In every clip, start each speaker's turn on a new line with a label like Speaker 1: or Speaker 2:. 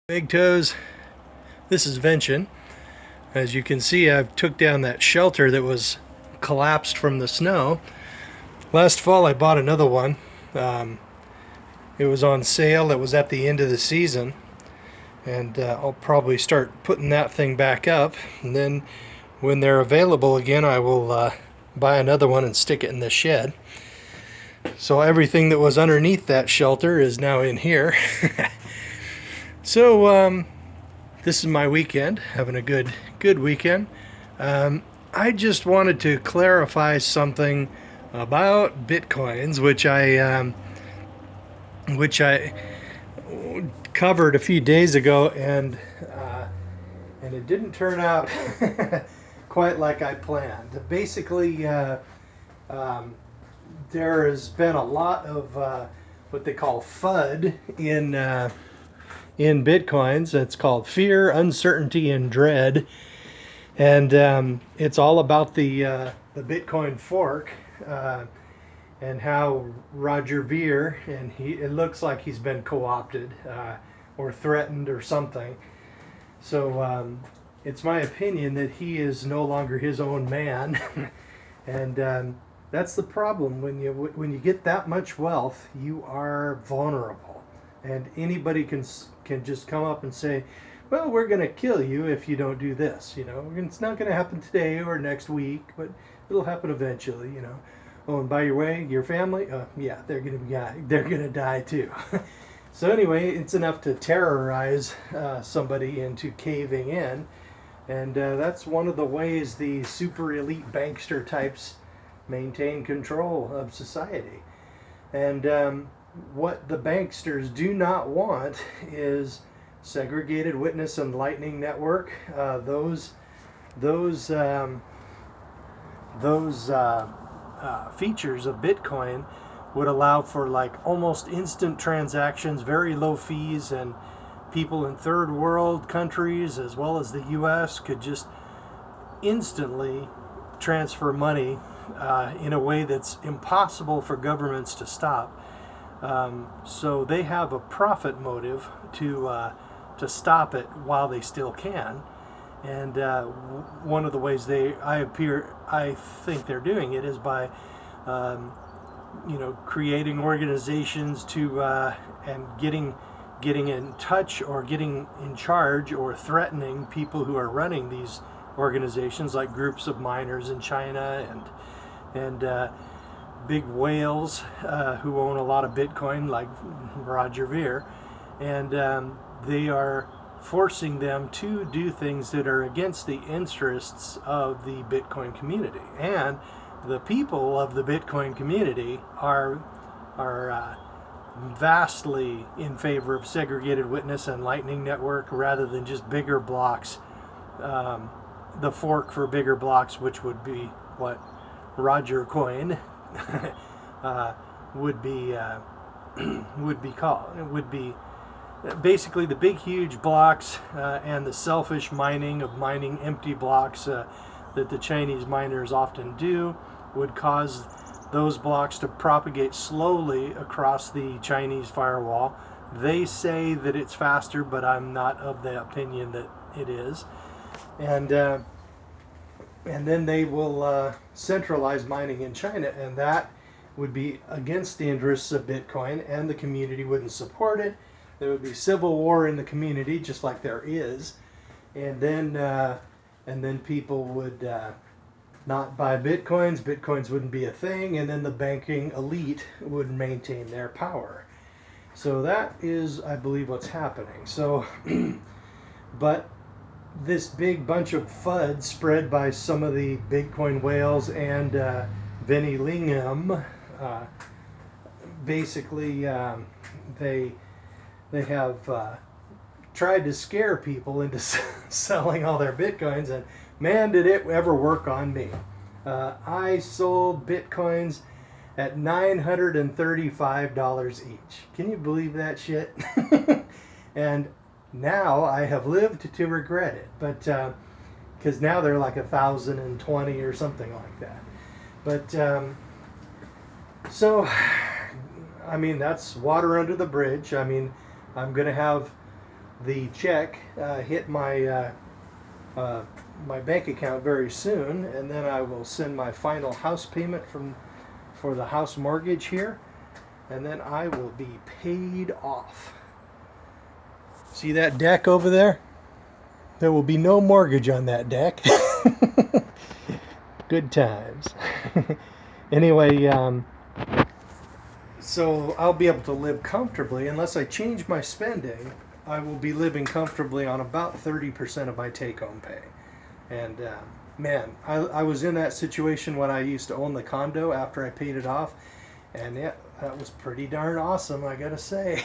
Speaker 1: Big toes, this is Vention. As you can see, I've took down that shelter that was collapsed from the snow. Last fall I bought another one. It was on sale. It was at the end of the season, and I'll probably start putting that thing back up, and then when they're available again I will buy another one and stick it in the shed. So everything that was underneath that shelter is now in here. So this is my weekend, having a good weekend. I just wanted to clarify something about bitcoins, which I covered a few days ago, and it didn't turn out quite like I planned. Basically, there has been a lot of what they call FUD in bitcoins. It's called fear, uncertainty, and dread, and it's all about the Bitcoin fork, and how Roger Ver, and it looks like he's been co-opted or threatened or something. So it's my opinion that he is no longer his own man, and that's the problem. When you get that much wealth, you are vulnerable, and anybody can just come up and say, well, we're going to kill you if you don't do this. It's not going to happen today or next week, but it'll happen eventually. Oh, and by the way, your family, yeah, they're going to die too. So anyway, it's enough to terrorize somebody into caving in, and that's one of the ways the super elite bankster types maintain control of society. And what the banksters do not want is segregated witness and lightning network. Those features of Bitcoin would allow for like almost instant transactions, very low fees, and people in third world countries as well as the US could just instantly transfer money in a way that's impossible for governments to stop. So they have a profit motive to stop it while they still can. And one of the ways I think they're doing it is by creating organizations to and getting in touch or getting in charge or threatening people who are running these organizations, like groups of miners in China and big whales who own a lot of Bitcoin, like Roger Ver, and they are forcing them to do things that are against the interests of the Bitcoin community. And the people of the Bitcoin community are vastly in favor of segregated witness and lightning network rather than just bigger blocks, the fork for bigger blocks, which would be what Roger Coin would be called. It would be basically the big huge blocks and the selfish mining empty blocks that the Chinese miners often do would cause those blocks to propagate slowly across the Chinese firewall. They say that it's faster, but I'm not of the opinion that it is. And then they will centralize mining in China, and that would be against the interests of Bitcoin, and the community wouldn't support it. There would be civil war in the community, just like there is, and then people would not buy bitcoins. Bitcoins wouldn't be a thing, and then the banking elite would maintain their power. So that is, I believe, what's happening. So, but this big bunch of FUD spread by some of the Bitcoin whales and Vinny Lingham, basically they have tried to scare people into selling all their bitcoins, and man, did it ever work on me. I sold bitcoins at $935 each. Can you believe that shit? And now I have lived to regret it, but because now they're like 1,020 or something like that. But so, I mean, that's water under the bridge. I mean, I'm going to have the check hit my my bank account very soon, and then I will send my final house payment for the house mortgage here, and then I will be paid off. See that deck over there? There will be no mortgage on that deck. Good times. Anyway, so I'll be able to live comfortably. Unless I change my spending, I will be living comfortably on about 30% of my take-home pay. And man, I was in that situation when I used to own the condo after I paid it off, and yeah, that was pretty darn awesome, I gotta say.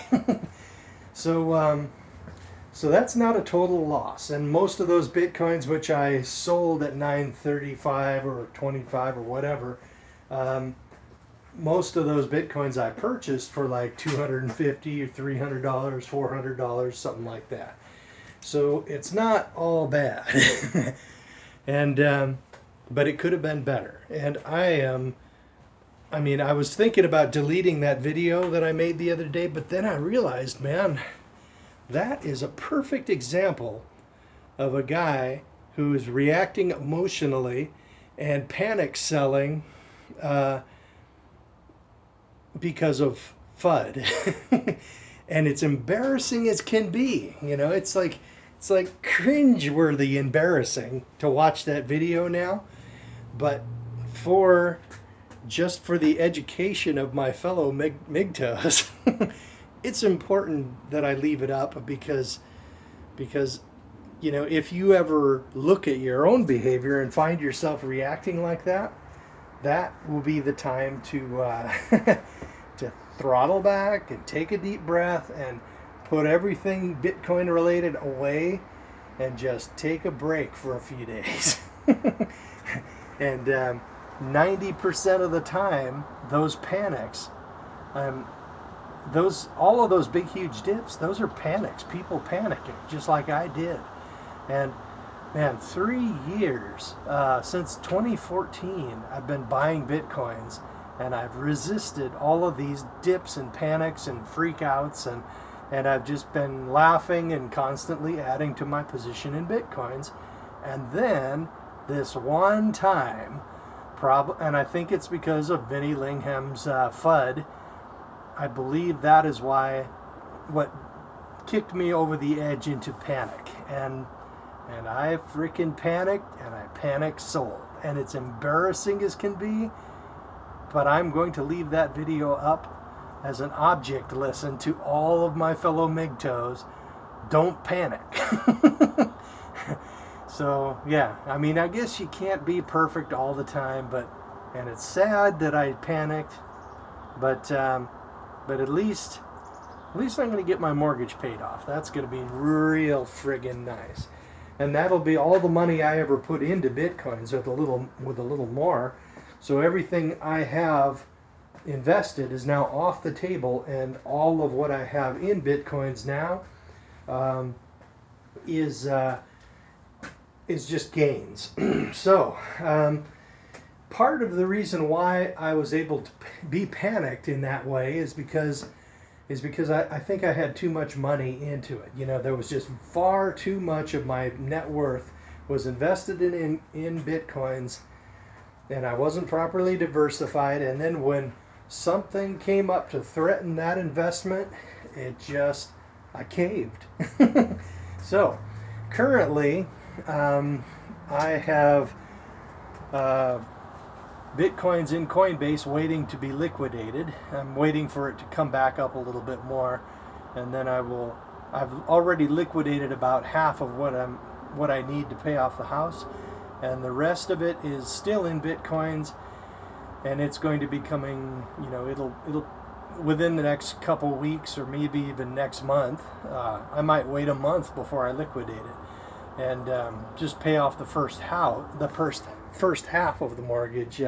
Speaker 1: So that's not a total loss. And most of those Bitcoins, which I sold at 935 or 25 or whatever, most of those Bitcoins I purchased for like $250 or $300, $400, something like that. So it's not all bad. And but it could have been better. And I was thinking about deleting that video that I made the other day, but then I realized, man, that is a perfect example of a guy who is reacting emotionally and panic selling because of FUD. And it's embarrassing as can be. You know, it's like cringe-worthy embarrassing to watch that video now. But just for the education of my fellow MGTOWs, it's important that I leave it up because you know, if you ever look at your own behavior and find yourself reacting like that, that will be the time to to throttle back and take a deep breath and put everything Bitcoin related away and just take a break for a few days. And 90% of the time, those panics, all of those big huge dips, those are panics, people panicking just like I did. And man, 3 years since 2014 I've been buying Bitcoins, and I've resisted all of these dips and panics and freakouts, and I've just been laughing and constantly adding to my position in Bitcoins. And then this one time, and I think it's because of Vinnie Lingham's FUD, I believe that is what kicked me over the edge into panic. And I freaking panicked, and I panic sold. And it's embarrassing as can be, but I'm going to leave that video up as an object lesson to all of my fellow MGTOWs. Don't panic. So yeah, I mean, I guess you can't be perfect all the time, and it's sad that I panicked, but at least I'm going to get my mortgage paid off. That's going to be real friggin' nice. And that'll be all the money I ever put into Bitcoins with a little more. So everything I have invested is now off the table, and all of what I have in Bitcoins now is just gains. So part of the reason why I was able to be panicked in that way is because I think I had too much money into it. You know, there was just far too much of my net worth was invested in Bitcoins, and I wasn't properly diversified. And then when something came up to threaten that investment, I caved. So currently, I have Bitcoins in Coinbase waiting to be liquidated. I'm waiting for it to come back up a little bit more, and then I've already liquidated about half of what I need to pay off the house, and the rest of it is still in Bitcoins, and it's going to be coming, you know, it'll within the next couple weeks, or maybe even next month. I might wait a month before I liquidate it, and just pay off the first half of the mortgage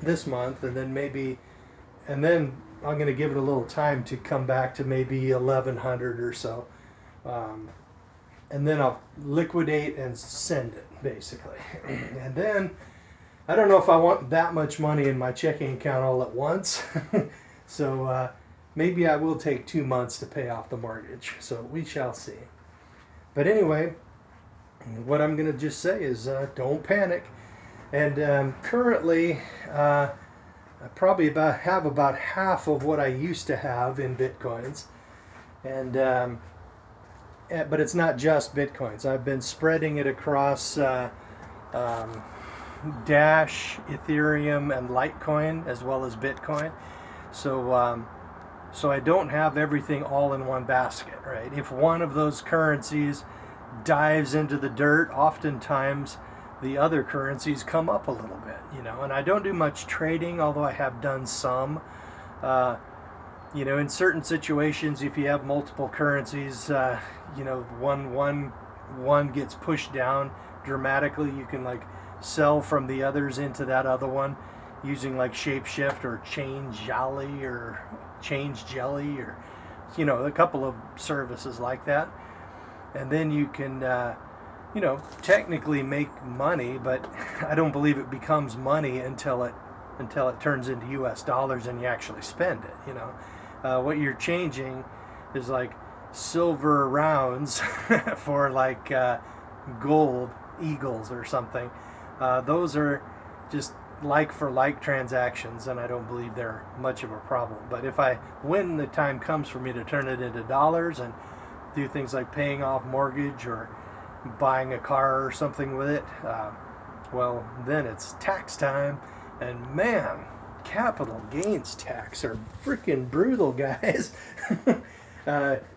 Speaker 1: this month, and then I'm going to give it a little time to come back to maybe 1,100 or so, and then I'll liquidate and send it, basically. And then I don't know if I want that much money in my checking account all at once. So maybe I will take 2 months to pay off the mortgage. So we shall see. But anyway, what I'm going to just say is don't panic. And currently, I probably have about half of what I used to have in Bitcoins. And but it's not just Bitcoins. I've been spreading it across Dash, Ethereum, and Litecoin, as well as Bitcoin. So so I don't have everything all in one basket, right? If one of those currencies dives into the dirt, oftentimes the other currencies come up a little bit, you know. And I don't do much trading, although I have done some. You know, in certain situations, if you have multiple currencies, you know, one gets pushed down dramatically, you can like sell from the others into that other one using like shapeshift or change jelly or you know, a couple of services like that. And then you can you know, technically make money, but I don't believe it becomes money until it turns into US dollars and you actually spend it, you know. What you're changing is like silver rounds for like gold eagles or something. Those are just like for like transactions, and I don't believe they're much of a problem. But when the time comes for me to turn it into dollars and do things like paying off mortgage or buying a car or something with it, well, then it's tax time. And man, capital gains tax are freaking brutal, guys.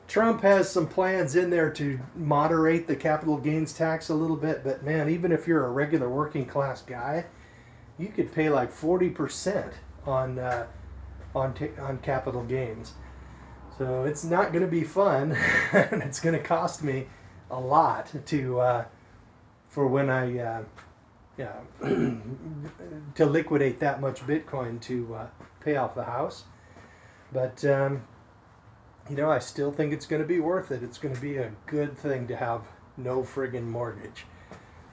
Speaker 1: Trump has some plans in there to moderate the capital gains tax a little bit, but man, even if you're a regular working class guy, you could pay like 40% on capital gains. So it's not going to be fun, and it's going to cost me a lot for when I to liquidate that much Bitcoin to pay off the house. But you know, I still think it's going to be worth it. It's going to be a good thing to have no friggin' mortgage.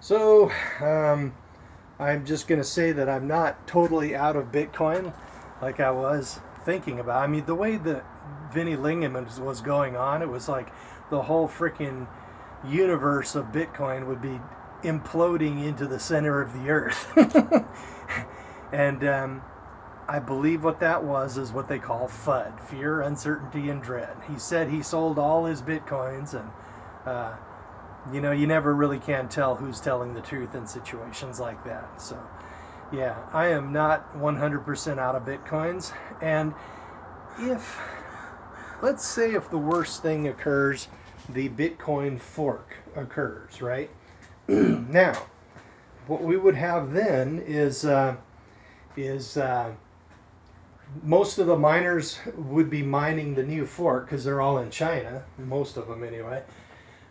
Speaker 1: So I'm just going to say that I'm not totally out of Bitcoin like I was thinking about. I mean, the way that Vinny Lingeman was going on, it was like the whole freaking universe of Bitcoin would be imploding into the center of the earth. And I believe what that was is what they call FUD, fear, uncertainty, and dread. He said he sold all his Bitcoins, and you know, you never really can tell who's telling the truth in situations like that. So yeah, I am not 100% out of Bitcoins. And let's say if the worst thing occurs, the Bitcoin fork occurs, right? Now, what we would have then is most of the miners would be mining the new fork because they're all in China, most of them anyway.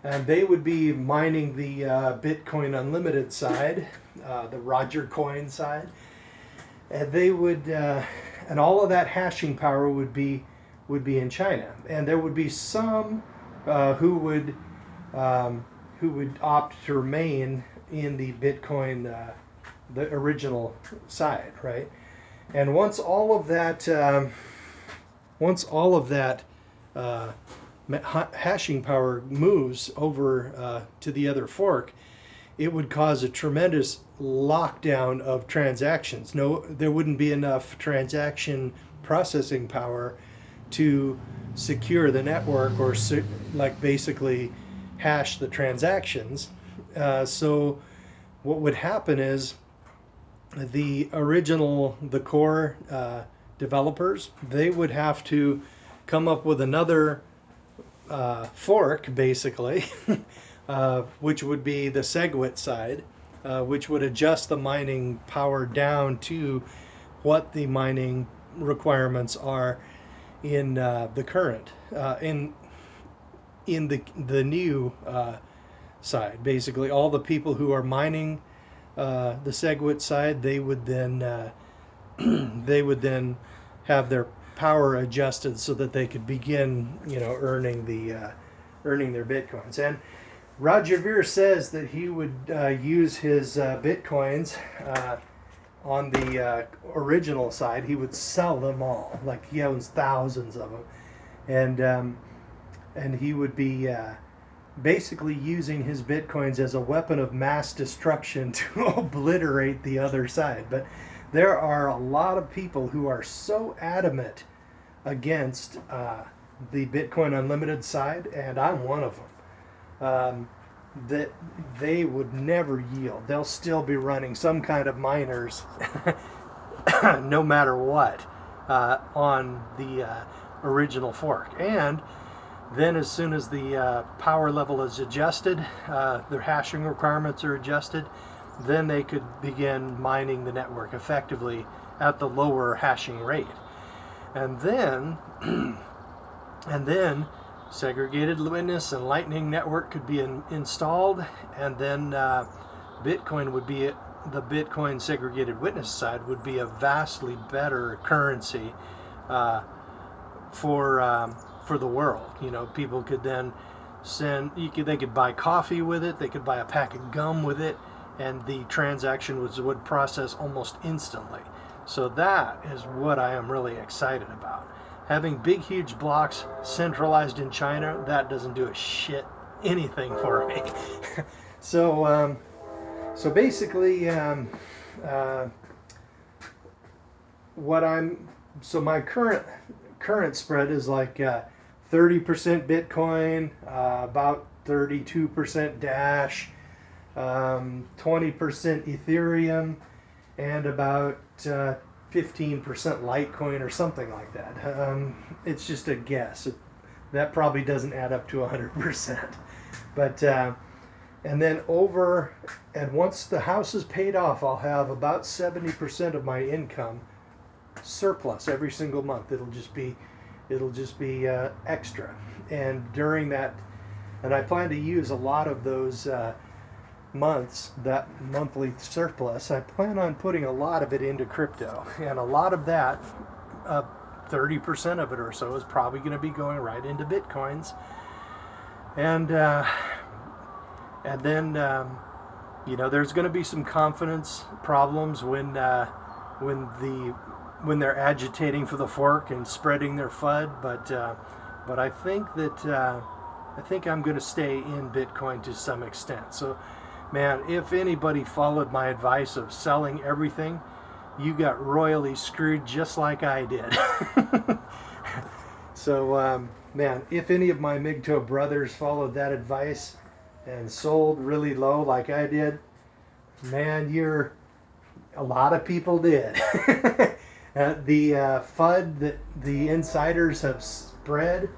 Speaker 1: And they would be mining the Bitcoin Unlimited side, the Roger Coin side, and they would, and all of that hashing power would be in China. And there would be some who would opt to remain in the Bitcoin, the original side, right? And once all of that hashing power moves over to the other fork, it would cause a tremendous lockdown of transactions. No, there wouldn't be enough transaction processing power to secure the network or like basically hash the transactions. So what would happen is the core developers, they would have to come up with another fork, basically, which would be the SegWit side, which would adjust the mining power down to what the mining requirements are in the current, in the new side. Basically, all the people who are mining the SegWit side, they would then have their power adjusted so that they could begin, earning their Bitcoins. And Roger Ver says that he would use his Bitcoins on the original side, he would sell them all. Like he owns thousands of them, and he would be basically using his bitcoins as a weapon of mass destruction to obliterate the other side. But there are a lot of people who are so adamant against the Bitcoin Unlimited side, and I'm one of them. That they would never yield. They'll still be running some kind of miners, no matter what, on the original fork. And then as soon as the power level is adjusted, their hashing requirements are adjusted, then they could begin mining the network effectively at the lower hashing rate. And then, segregated witness and Lightning Network could be installed, and then Bitcoin would be, the Bitcoin segregated witness side would be a vastly better currency for the world. You know, people could then they could buy coffee with it, they could buy a pack of gum with it, and the transaction would process almost instantly. So that is what I am really excited about. Having big, huge blocks centralized in China, that doesn't do a shit anything for me. So basically, my current spread is like 30% Bitcoin, about 32% Dash, 20% Ethereum, and about 15% Litecoin or something like that. It's just a guess. That probably doesn't add up to 100%. But and then once the house is paid off, I'll have about 70% of my income surplus every single month. It'll just be extra. And during that, and I plan to use a lot of those months, that monthly surplus, I plan on putting a lot of it into crypto, and a lot of that, 30% of it or so, is probably going to be going right into bitcoins, and then you know, there's going to be some confidence problems when they're agitating for the fork and spreading their FUD, but I think I'm going to stay in Bitcoin to some extent. So man, if anybody followed my advice of selling everything, you got royally screwed just like I did. So, man, if any of my MGTOW brothers followed that advice and sold really low like I did, man, a lot of people did. The FUD that the insiders have spread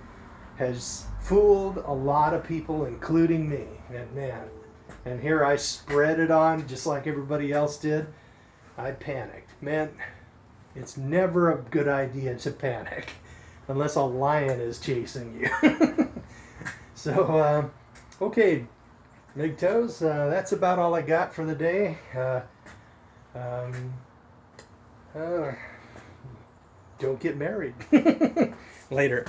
Speaker 1: has fooled a lot of people, including me. And man, and here I spread it on just like everybody else did. I panicked. Man, it's never a good idea to panic unless a lion is chasing you. So, okay, MGTOWs, that's about all I got for the day. Don't get married. Later.